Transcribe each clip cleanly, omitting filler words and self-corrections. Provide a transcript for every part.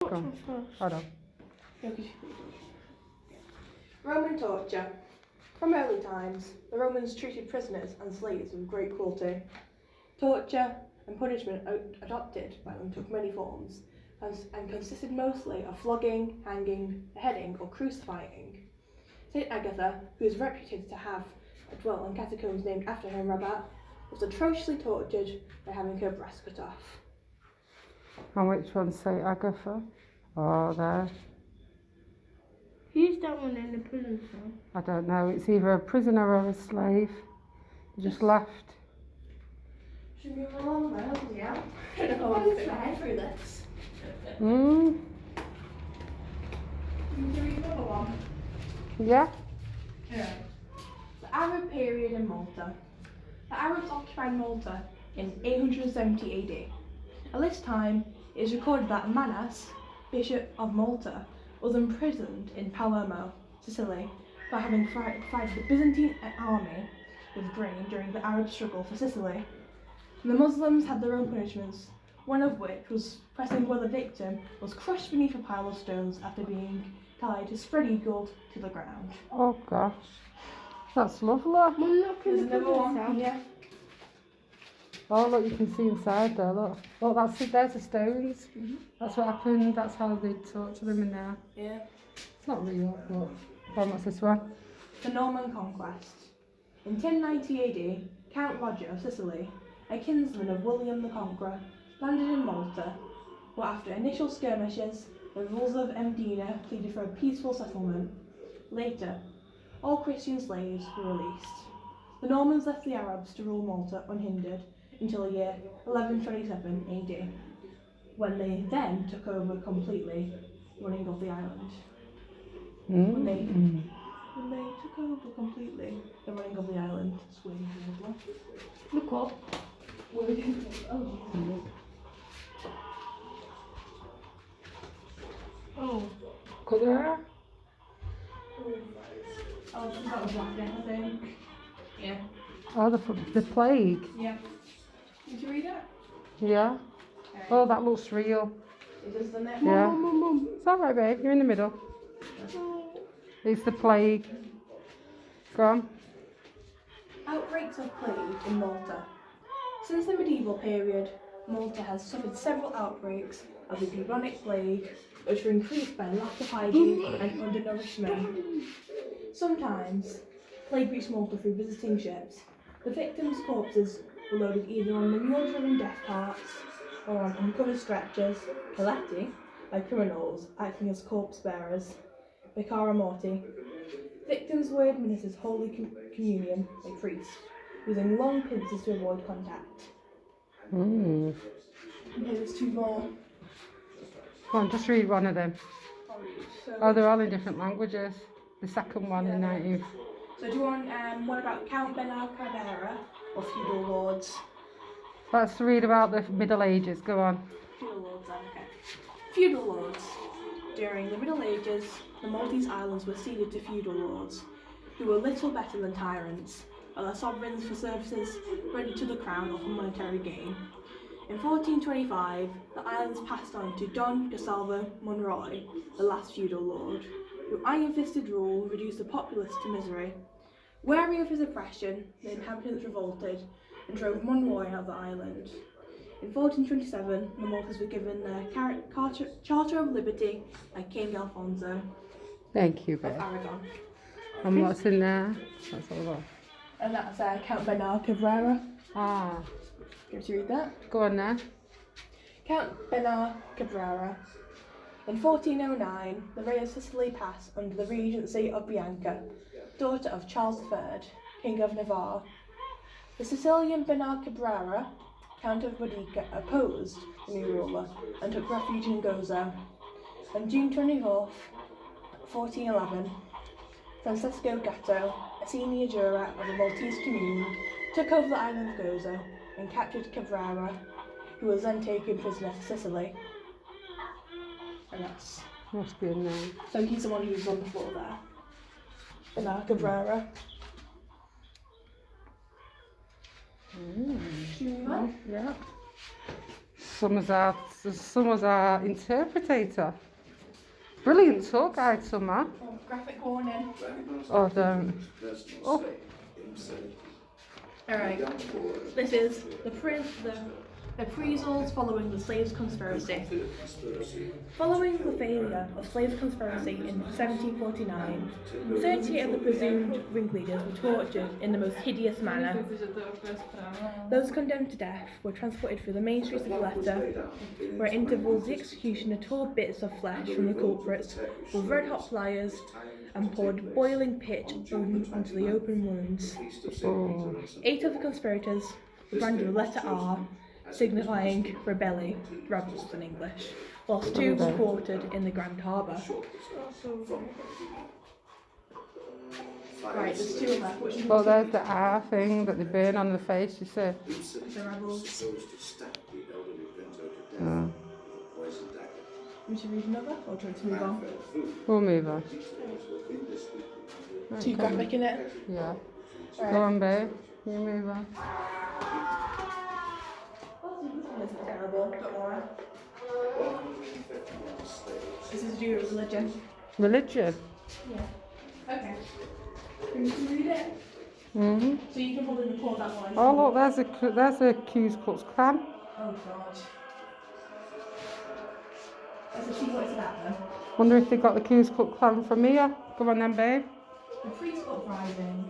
Go on. Hold on. Roman torture. From early times, the Romans treated prisoners and slaves with great cruelty. Torture and punishment adopted by them took many forms and consisted mostly of flogging, hanging, beheading, or crucifying. St. Agatha, who is reputed to have dwelt in catacombs named after her in Rabat, was atrociously tortured by having her breast cut off. And which one's St. Agatha? Oh, there. Who's that one in the prison cell? I don't know. It's either a prisoner or a slave. They just left. Should we move along then? Yeah. I don't know how to fit my head through this. Hmm. Can you read another one? Yeah. Yeah. The Arab period in Malta. The Arabs occupied Malta in 870 AD. At this time, it is recorded that Manas, Bishop of Malta, was imprisoned in Palermo, Sicily, for having fighted the Byzantine army with grain during the Arab struggle for Sicily. The Muslims had their own punishments, one of which was pressing where the victim was crushed beneath a pile of stones after being tied spread-eagled to the ground. Oh gosh. That's lovely. There's another one, yeah. Oh look, you can see inside there, look. Look, there's the stones. That's what happened, that's how they torture them in there. Yeah. It's not real, but what's this one? The Norman Conquest. In 1090 AD, Count Roger of Sicily, a kinsman of William the Conqueror, landed in Malta, where after initial skirmishes, the rulers of Mdina pleaded for a peaceful settlement. Later, all Christian slaves were released. The Normans left the Arabs to rule Malta unhindered until the year 1127 AD, when they then took over completely, running of the island. When they took over completely, the running of the island, swing over. Look up. Oh. Could there? Oh, that was Black Death, I think. Yeah. Oh, the plague. Yeah. Did you read it? Yeah. Oh, that looks real. It does, doesn't it? Yeah. Mum. It's alright, babe. You're in the middle. It's the plague. Go on. Outbreaks of plague in Malta. Since the medieval period, Malta has suffered several outbreaks of the bubonic plague, which were increased by lack of hygiene and undernourishment. Sometimes, plague reached Malta through visiting ships. The victims' corpses were loaded either on the mule-driven death carts or on uncovered stretchers, collected by criminals acting as corpse bearers. Vicara morti. Victims were administered Holy Communion by priests, using long pincers to avoid contact. Mm. There's two more. Come on, just read one of them. So, Oh, they're all in different languages. The second one in 19th. So do you want one about Count Bernard Cabrera or feudal lords? Let's read about the Middle Ages. Go on. Feudal lords then, okay. Feudal lords. During the Middle Ages, the Maltese islands were ceded to feudal lords, who were little better than tyrants, or their sovereigns for services rendered to the crown or for monetary gain. In 1425, the islands passed on to Don Gonsalvo Monroy, the last feudal lord, whose iron-fisted rule reduced the populace to misery. Wary of his oppression, the inhabitants revolted and drove Monroy out of the island. In 1427, the Maltese were given their Charter of Liberty by King Alfonso Thank you, of babe. Aragon. And what's in there? That's all that. And that's Count Bernard Cabrera. Ah, Can you read that? go on there. Count Bernard Cabrera. In 1409, the reign of Sicily passed under the regency of Bianca, daughter of Charles III, King of Navarre. The Sicilian Bernard Cabrera, Count of Boudica, opposed the new ruler and took refuge in Gozo. On June 24th, 1411, Francesco Gatto, a senior juror of the Maltese Commune, took over the island of Gozo and captured Cabrera, who was then taken prisoner to Sicily. And that's... Must be in there. So he's the one who was on the floor there. Bernard Cabrera. Mm. Should we move on? Yeah. Summer's our interpreter. Brilliant tour guide, Summer. Oh, graphic warning. Oh, don't. Oh, Alright, this is the reprisals following the slaves' conspiracy. Following the failure of slaves' conspiracy in 1749, 38 of the presumed ringleaders were tortured in the most hideous manner. Those condemned to death were transported through the main streets of Valletta, where at intervals the executioner tore bits of flesh from the culprits with red-hot pliers and poured boiling pitch onto the open wounds. oh. 8 of the conspirators were branded with letter R, signifying rebelli, rebels in English, whilst 2 were quartered in the Grand Harbour. Right, there's 2 left. Which Well, there's the R thing that they burn on the face, you see. the rebels. Oh. We should read another, or do you want to move on? We'll move on. Too graphic, innit? Yeah. Right. Go on, babe. You move on. This is terrible, don't worry. This is to do with religion. Religion. Yeah. Okay. Can you read it? Mhm. So you can probably record that one. Oh look, there's a Q's Klux Klan. Oh god. Let's see what it's about then. Wonder if they got the Q's Klux Klan from here. Come on then, babe. The Priest Uprising.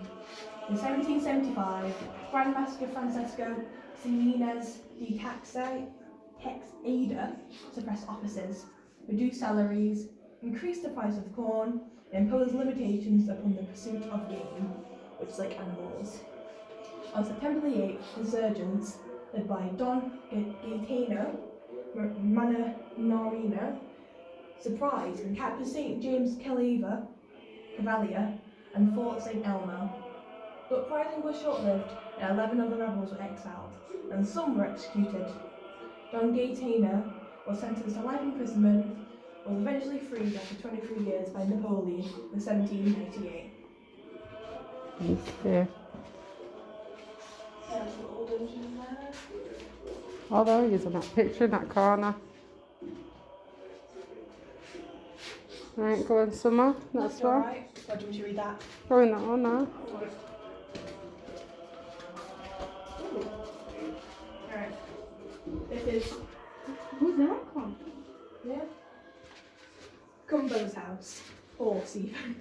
In 1775, Grandmaster Francesco Ximenez de Texeira suppressed offices, reduced salaries, increased the price of corn, and imposed limitations upon the pursuit of game, which is like animals. On September the 8th, insurgents, led by Don Gaetano Mannarino, surprised and captured St. James Cavalier and Fort St. Elmo. The uprising was short-lived and 11 of the rebels were exiled, and some were executed. Don Gaetano was sentenced to life imprisonment, was eventually freed after 23 years by Napoleon in 1798. Yeah. There's a little dungeon there. Oh, there he is in that picture in that corner. Right, go on, Summer. Next one. Alright. Or do you want to read that? Go in that one now. Alright. This is Who's that from? Yeah. Cumbo's house, or Stephen.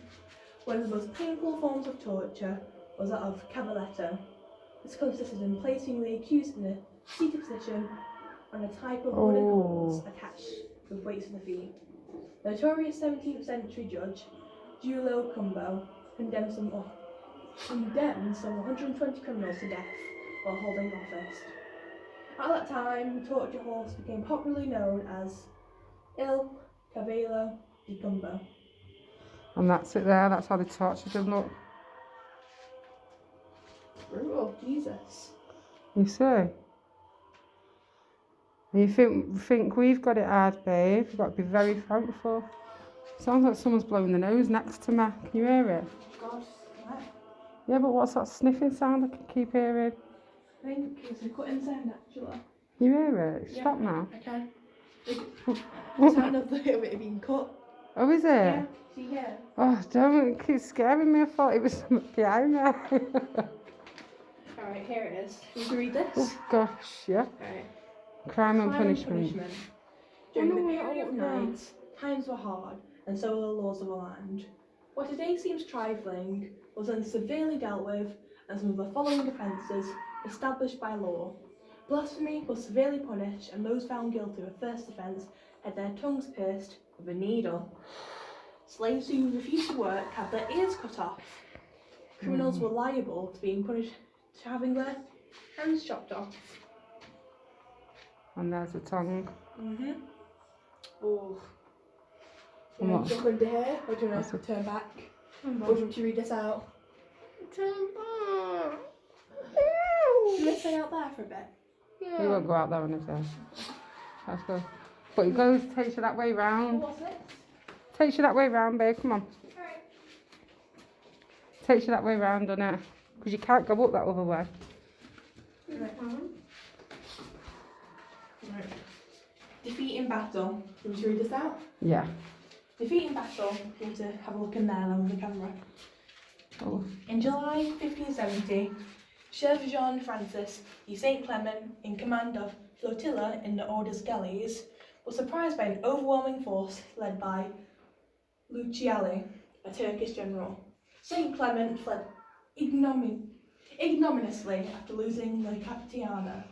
One of the most painful forms of torture was that of cavaletto. This consisted in placing the accused in a seated position on a type of wooden horse attached with weights for the feet. The notorious 17th century judge, Giulio Cumbo, condemned some 120 criminals to death while holding office. At that time, the torture horse became popularly known as Il Cavallo di Cumbo. And that's it there. That's how they tortured him. Look. Brutal, Jesus. You see? And you think we've got it hard, babe. We've got to be very thankful. Sounds like someone's blowing the nose next to me. Can you hear it? God, what? Yeah, but what's that sniffing sound I can keep hearing? I think it's a cutting sound actually. You hear it? Yeah. Stop now. I can. The sound of it being cut. Oh, is it? Yeah, see, yeah. Oh, don't keep scaring me. I thought it was something behind me. Alright, here it is. Will you read this? Oh, gosh, yeah. Alright. Crime and punishment. During the period of nights, times were hard, and so were the laws of the land. What today seems trifling was then severely dealt with, and some of the following offences established by law. Blasphemy was severely punished, and those found guilty of the first offence had their tongues pierced with a needle. Slaves who refused to work had their ears cut off. Criminals were liable to being punished to having their hands chopped off. And there's the tongue. Oh. You And want what? to jump into here, or do you want That's to a- turn back? Or do you want to read this out? Turn back. Let's stay out there for a bit. We won't go out there on his own. Let's go. But it goes, takes you that way round. What's this? Takes you that way round, babe. Come on. Alright. Takes you that way round, doesn't it? Because you can't go up that other way. Right. Defeat in battle. Do you want to read this out? Yeah. Defeat in battle. You want to have a look in there then with the camera. Oh. In July 1570, Chef Jean Francis de Saint Clement, in command of flotilla in the Order's galleys, was surprised by an overwhelming force led by Luciali, a Turkish general. Saint Clement fled ignominiously after losing the Capitana,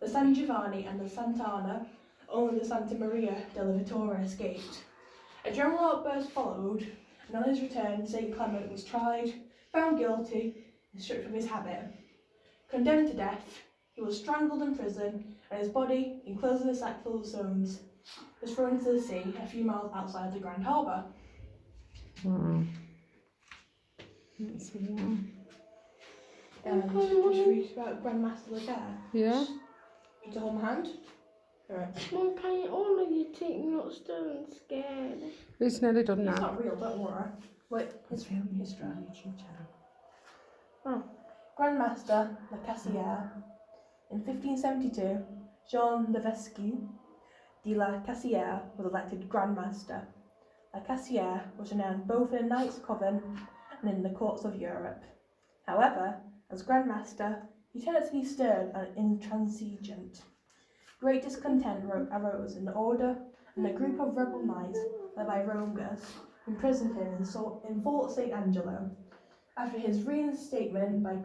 the San Giovanni and the Sant'Anna. Only the Santa Maria della Vittoria escaped. A general outburst followed, and on his return, Saint Clement was tried, found guilty, and stripped of his habit. Condemned to death, he was strangled in prison, and his body, enclosed in a sack full of stones, was thrown into the sea a few miles outside the Grand Harbour. Wow. That's wow. Just read about Grandmaster Laguerre. Yeah. You to hold my hand? Alright. Mum, can you all of you take me upstairs scared? It's nearly done It's now. not real, don't worry. Wait, it's filming history. on YouTube channel. Oh. Grandmaster Lacassière. In 1572, Jean Levesque de la Cassière was elected Grand Master. Lacassière was renowned both in the Knights Coven and in the courts of Europe. However, as Grand Master, he tended to be stern and intransigent. Great discontent arose in the order, and a group of rebel knights, led by Romgas, imprisoned him in Fort St. Angelo. After his reinstatement by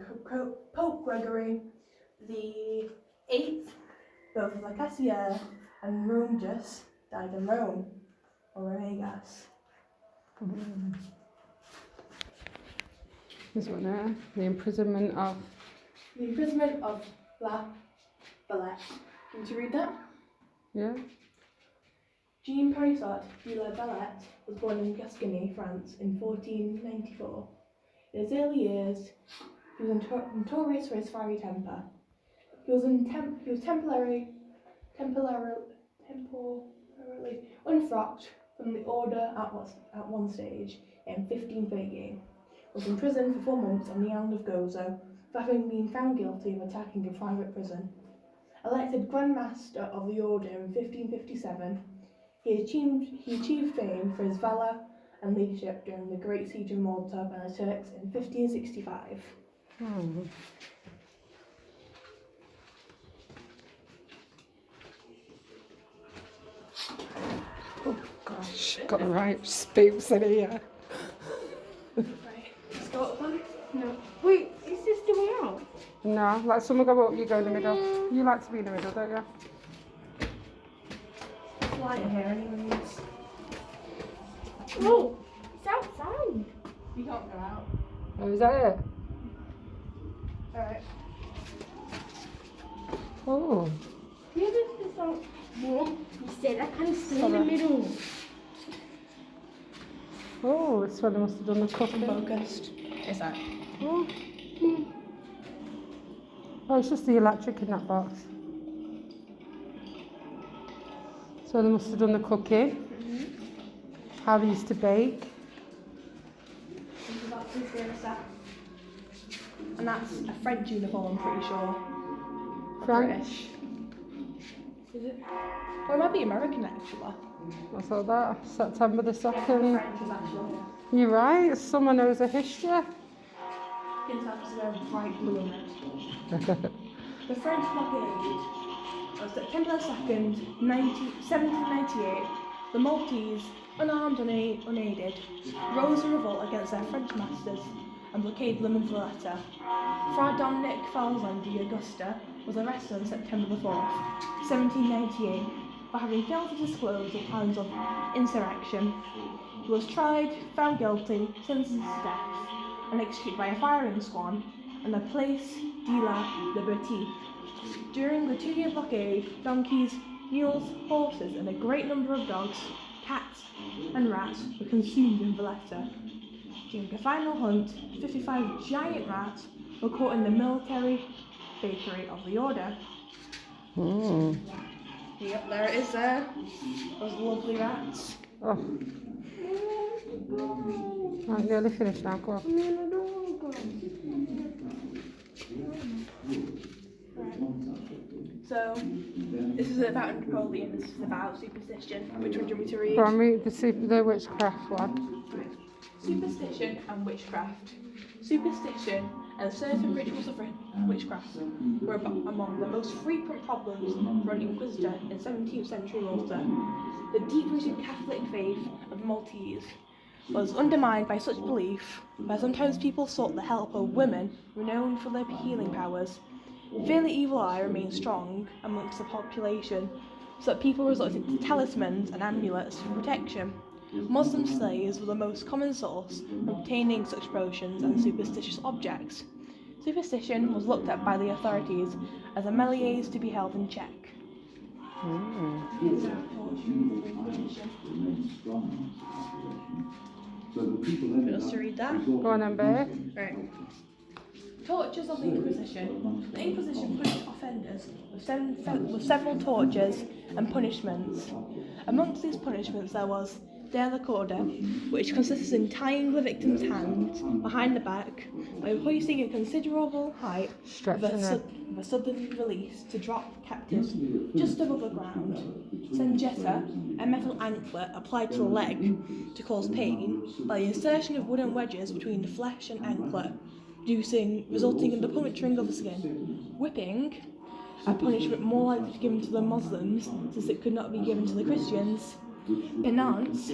Pope Gregory VIII, both Lacassière and Romgas died in Rome, or Romegas. This one there. The imprisonment of. The imprisonment of La Valette. Want to read that? Yeah. Jean Parisot de la Valette was born in Gascony, France, in 1494. In his early years, he was notorious for his fiery temper. He was temporarily unfrocked from the order at one stage in 1538. Was imprisoned for 4 months on the island of Gozo for having been found guilty of attacking a private prison. Elected Grand Master of the Order in 1557, he achieved fame for his valour and leadership during the Great Siege of Malta by the Turks in 1565. Oh. Oh gosh, got the right spooks in here. Right, let's go up then. No. Wait, is this the way out? No, like someone go up, you go in the middle. You like to be in the middle, don't you? It's lighter here anyways. No, it's outside. You can't go out. Oh, is that it? Alright. Oh. The other is out. Mum, you said I can stay in the Sorry. middle. Oh, it's when they must have done the cooking. Focused. Is that? Oh. Oh, it's just the electric in that box. So they must have done the cooking. How they used to bake. And that's a French uniform, I'm pretty sure. French. Is it? Or it might be American actually. I thought that. September the 2nd. French is actually. You're right, someone knows a history. Kentucky's very bright blue and red. The French blockade of September 2nd, 1798, the Maltese, unarmed and unaided, rose in revolt against their French masters and blockaded them in Valletta. Friar Dominic Falzan de Augusta was arrested on September the 4th, 1798, for having failed to disclose the plans of insurrection. He was tried, found guilty, sentenced to death, and executed by a firing squad on the Place de la Liberté. During the 2-year blockade, donkeys, mules, horses, and a great number of dogs, cats, and rats were consumed in Valletta. During a final hunt, 55 giant rats were caught in the military bakery of the Order. Mm. Yep, there it is there. Those lovely rats. Oh. Right, nearly finished now, go on. So, this is about Napoleon, this is about superstition. Which one do you want me to read? Go on, read the witchcraft one. Superstition and witchcraft. Superstition and certain rituals of witchcraft were among the most frequent problems for an inquisitor in 17th century Malta. The deep-rooted Catholic faith of the Maltese was undermined by such belief, where sometimes people sought the help of women renowned for their healing powers. Fear the evil eye remained strong amongst the population, so that people resorted to talismans and amulets for protection. Muslim slaves were the most common source for obtaining such potions and superstitious objects. Superstition was looked at by the authorities as a malaise to be held in check. Just to read that. Go on then, babe. Right. Tortures of the Inquisition. The Inquisition punished offenders with several tortures and punishments. Amongst these punishments there was de la corda, which consists in tying the victim's hands behind the back by hoisting a considerable height with a sudden release to drop captives just above the ground. Sengetta, a metal anklet applied to the leg to cause pain by the insertion of wooden wedges between the flesh and anklet, resulting in the puncturing of the skin. Whipping, a punishment more likely to be given to the Muslims since it could not be given to the Christians. Penance,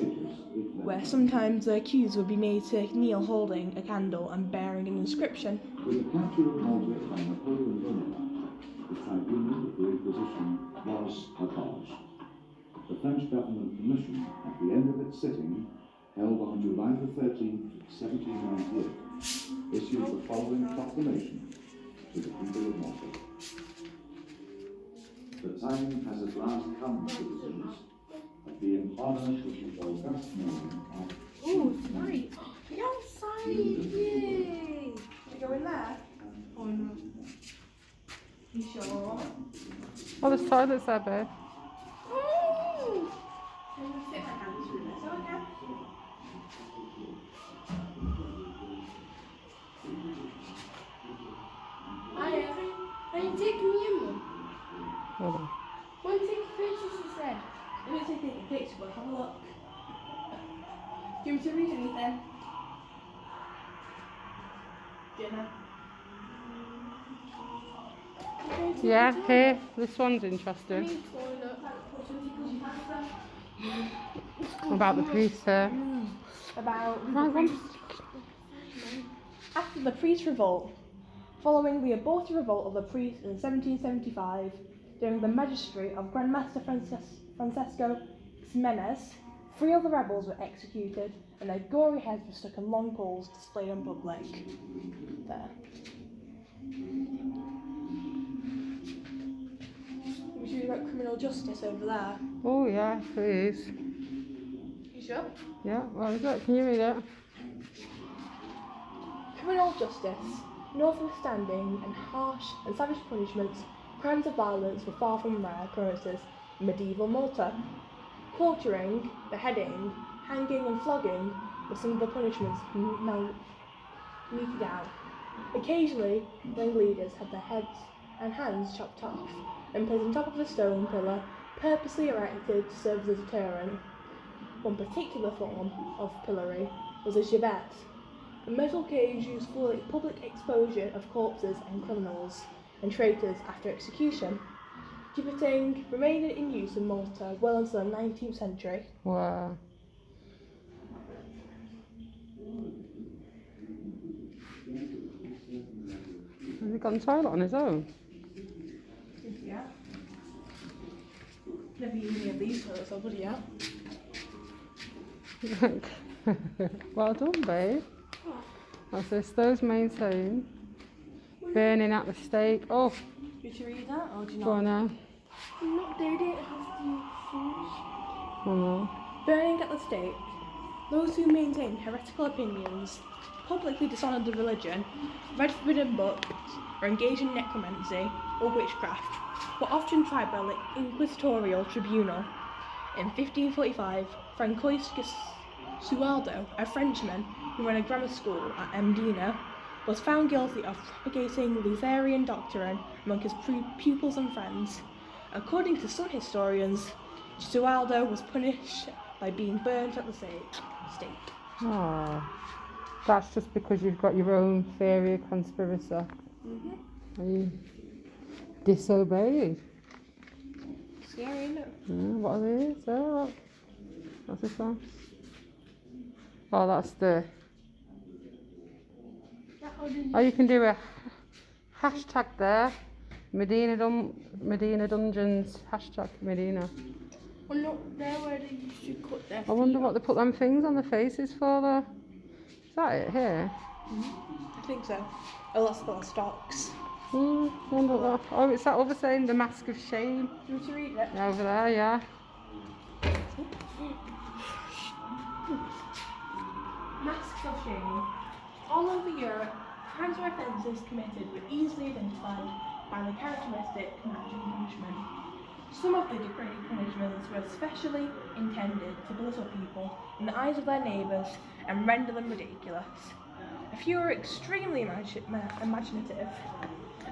where sometimes the accused would be made to kneel holding a candle and bearing an inscription. With the capture of Malta by Napoleon Bonaparte, the tribunal of the Inquisition was abolished. The French government commission, at the end of its sitting, held on July the 13th, 1798, issued the following proclamation to the people of Malta. The time has at last come, citizens, of being honoured with the august name of... Ooh, it's great. We're outside, yay! Should we go in there? Oh no. You sure? Oh, there's toilets there, babe. Oh! I'm going to fit my hands through this, okay? Are you taking me in, Mum? Hold on. Want to take pictures instead? I'm going to take a picture, but have a look. Do you want me to read anything? Jenna? Yeah, here. This one's interesting. About the priest here. After the priest revolt, following the abortive revolt of the priests in 1775, during the magistracy of Grand Master Francesco Ximenes, 3 of the rebels were executed and their gory heads were stuck in long poles displayed in public. There. We should read about criminal justice over there. Oh, yeah, please. You sure? Yeah, what is it? Can you read it? Criminal justice. Notwithstanding and harsh and savage punishments, crimes of violence were far from rare occurrences in medieval Malta. Quartering, beheading, hanging and flogging were some of the punishments now meted out. Occasionally, ringleaders had their heads and hands chopped off and placed on top of a stone pillar purposely erected to serve as a deterrent. One particular form of pillory was a gibbet, a metal cage used for public exposure of corpses and criminals and traitors after execution. Gibbeting remained in use in Malta well into the 19th century. Wow. Has he got a toilet on his own? Yeah. Never used any of these toilets, I would, yeah. Well done, babe. That's this, those maintain. Burning at the stake. Oh, Did you read that or do you go not? on now. I'm not doing it. I have to finish. Oh no. Burning at the stake. Those who maintain heretical opinions, publicly dishonoured the religion, read forbidden books, or engaged in necromancy or witchcraft were often tried by the inquisitorial tribunal. In 1545, Francois Sualdo, a Frenchman who ran a grammar school at Mdina, was found guilty of propagating Lutheran doctrine among his pupils and friends. According to some historians, Gesualdo was punished by being burnt at the stake. Oh, that's just because you've got your own theory of conspiracy. You disobeyed. Scary, isn't it? What are these? Oh, what's this one? Oh, that's the... Oh, you can do a hashtag there. Mdina Dungeons. Hashtag Mdina. Well, look, there where they used to cut their I wonder feet what they put them things on the faces for though. Is that it here? I think so. Oh, that's the stocks. Wonder what. Oh, it's that other saying, the mask of shame. Do you want to read it? Yeah, over there, yeah. Masks of shame. All over Europe, crimes or offences committed were easily identified by the characteristic matching punishment. Some of the degrading punishments were especially intended to belittle people in the eyes of their neighbours and render them ridiculous. A few were extremely imaginative,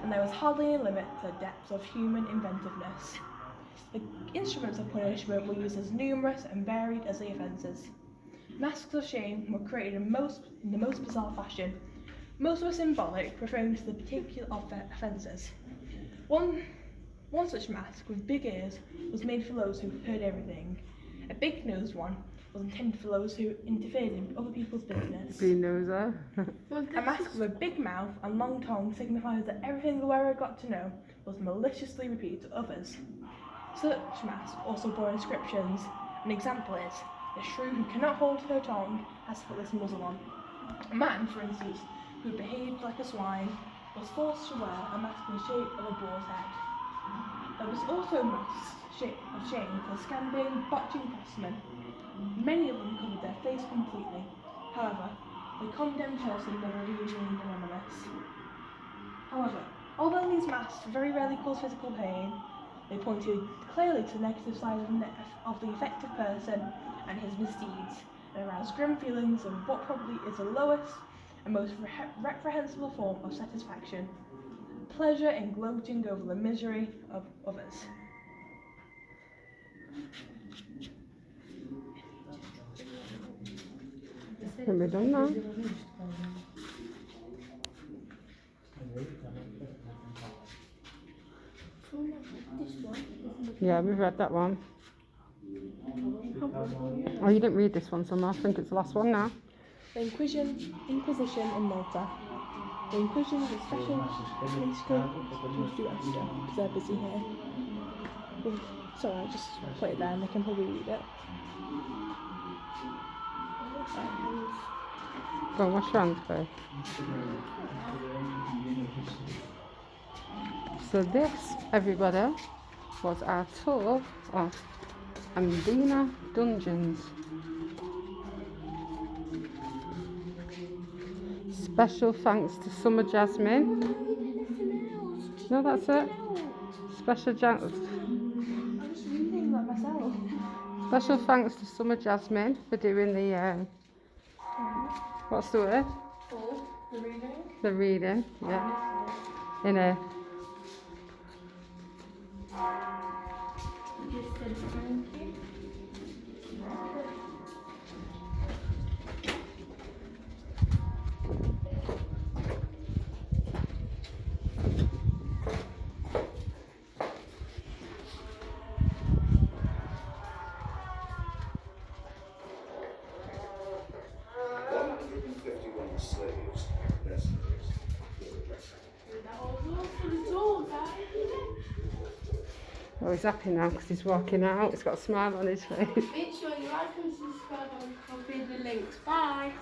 and there was hardly any limit to the depths of human inventiveness. The instruments of punishment were used as numerous and varied as the offences. Masks of shame were created in the most bizarre fashion. Most were symbolic, referring to the particular offences. One such mask with big ears was made for those who heard everything. A big-nosed one was intended for those who interfered in other people's business. Big noser. A mask with a big mouth and long tongue signifies that everything the wearer got to know was maliciously repeated to others. Such masks also bore inscriptions. An example is, "The shrew who cannot hold her tongue has to put this muzzle on." A man, for instance, who behaved like a swine, was forced to wear a mask in the shape of a boar's head. There was also a mask of shame for scanding, botching craftsmen. Many of them covered their face completely. However, the condemned person never remained anonymous. However, although these masks very rarely cause physical pain, they pointed clearly to the negative side of the affected person and his misdeeds, and aroused grim feelings of what probably is the lowest and most reprehensible form of satisfaction: pleasure in gloating over the misery of others. Can we done now? This one. Yeah, we've read that one. Oh, you didn't read this one, so I think it's the last one now. The Inquisition in Malta. The Inquisition is a special political because they're busy here. Sorry, I'll just put it there and they can probably read it. Go on, wash your hands first. So this, everybody, was our tour of Mdina Dungeons. Special thanks to Summer Jasmine. No, that's it. Special thanks to Summer Jasmine for doing the what's the word? The reading. The reading, yeah. In a Just said thank you. Slaves, oh, he's happy now because he's walking out. He's got a smile on his face. Make sure you like and subscribe and copy the links. Bye.